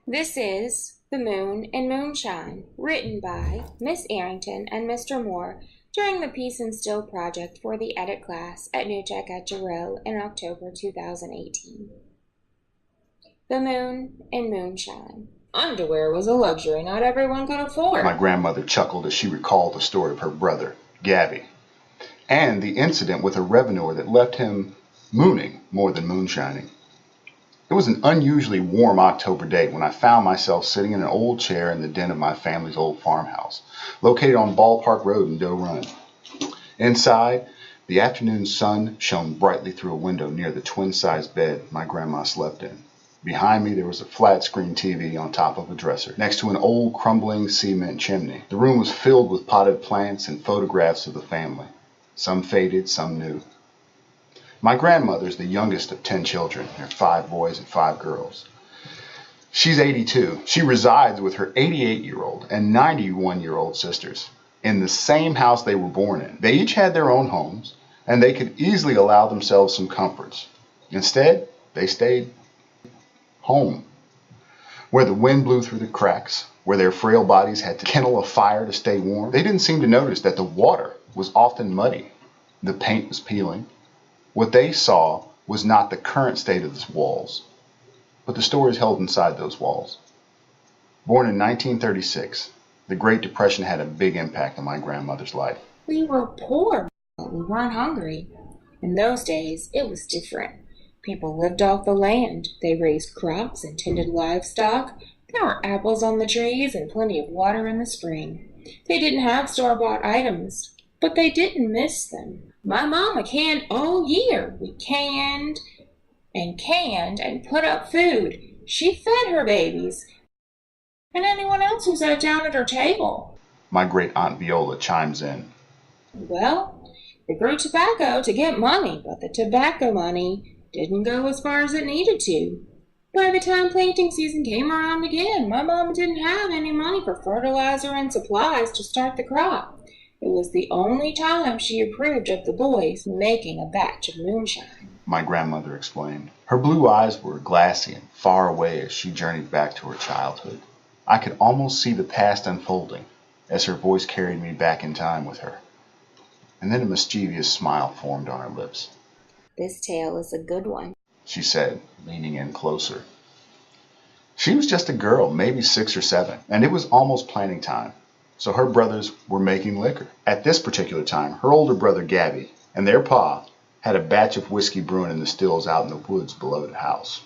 This is The Moon and Moonshine, written by Miss Arrington and Mr. Moore during the Peace and Still project for the edit class at New Tech at Jarrell in October 2018. The Moon and Moonshine. Underwear was a luxury not everyone could afford. My grandmother chuckled as she recalled the story of her brother, Gabby, and the incident with a revenue that left him mooning more than moonshining. It was an unusually warm October day when I found myself sitting in an old chair in the den of my family's old farmhouse, located on Ballpark Road in Doe Run. Inside, the afternoon sun shone brightly through a window near the twin-sized bed my grandma slept in. Behind me, there was a flat-screen TV on top of a dresser, next to an old crumbling cement chimney. The room was filled with potted plants and photographs of the family, some faded, some new. My grandmother's the youngest of 10 children. There are 5 boys and 5 girls. She's 82. She resides with her 88-year-old and 91-year-old sisters in the same house they were born in. They each had their own homes, and they could easily allow themselves some comforts. Instead, they stayed home, where the wind blew through the cracks, where their frail bodies had to kindle a fire to stay warm. They didn't seem to notice that the water was often muddy. The paint was peeling. What they saw was not the current state of the walls, but the stories held inside those walls. Born in 1936, the Great Depression had a big impact on my grandmother's life. We were poor, but we weren't hungry. In those days, it was different. People lived off the land. They raised crops and tended livestock. There were apples on the trees and plenty of water in the spring. They didn't have store-bought items, but they didn't miss them. My mama canned all year. We canned and put up food. She fed her babies and anyone else who sat down at her table. My great aunt Viola chimes in. Well, they grew tobacco to get money, but the tobacco money didn't go as far as it needed to. By the time planting season came around again, my mama didn't have any money for fertilizer and supplies to start the crop. It was the only time she approved of the boys making a batch of moonshine. My grandmother explained. Her blue eyes were glassy and far away as she journeyed back to her childhood. I could almost see the past unfolding as her voice carried me back in time with her. And then a mischievous smile formed on her lips. This tale is a good one, she said, leaning in closer. She was just a girl, maybe 6 or 7, and it was almost planting time, so her brothers were making liquor. At this particular time, her older brother Gabby and their pa had a batch of whiskey brewing in the stills out in the woods below the house.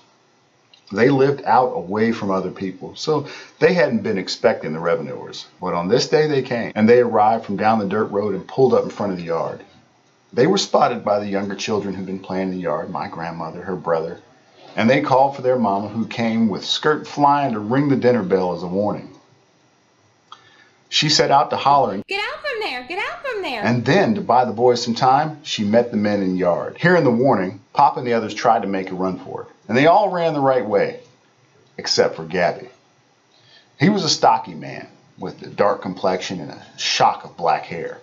They lived out away from other people, so they hadn't been expecting the revenuers. But on this day they came, and they arrived from down the dirt road and pulled up in front of the yard. They were spotted by the younger children who'd been playing in the yard, my grandmother, her brother, and they called for their mama, who came with skirt flying to ring the dinner bell as a warning. She set out to holler, "Get out from there! Get out from there!" And then, to buy the boys some time, she met the men in the yard. Hearing the warning, Pop and the others tried to make a run for it, and they all ran the right way, except for Gabby. He was a stocky man with a dark complexion and a shock of black hair.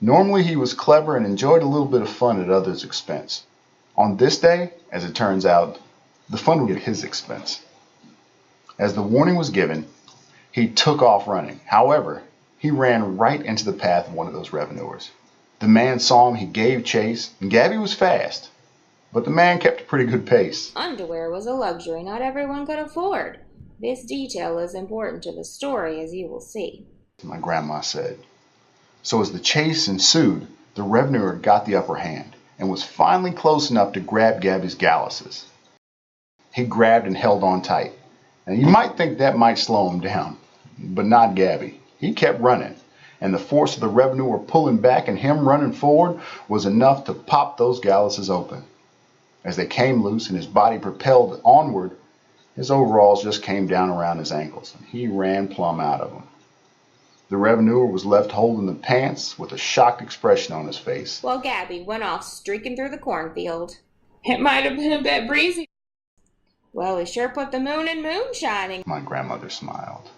Normally he was clever and enjoyed a little bit of fun at others' expense. On this day, as it turns out, the fun was at his expense. As the warning was given, he took off running. However, he ran right into the path of one of those revenuers. The man saw him, he gave chase, and Gabby was fast, but the man kept a pretty good pace. Underwear was a luxury not everyone could afford. This detail is important to the story, as you will see, my grandma said. So as the chase ensued, the revenuer got the upper hand and was finally close enough to grab Gabby's galluses. He grabbed and held on tight. And you might think that might slow him down, but not Gabby. He kept running, and the force of the revenuer pulling back and him running forward was enough to pop those galluses open. As they came loose and his body propelled onward, his overalls just came down around his ankles, and he ran plumb out of them. The revenuer was left holding the pants with a shocked expression on his face. While Gabby went off streaking through the cornfield. It might have been a bit breezy. Well, we sure put the moon and moon shining, my grandmother smiled.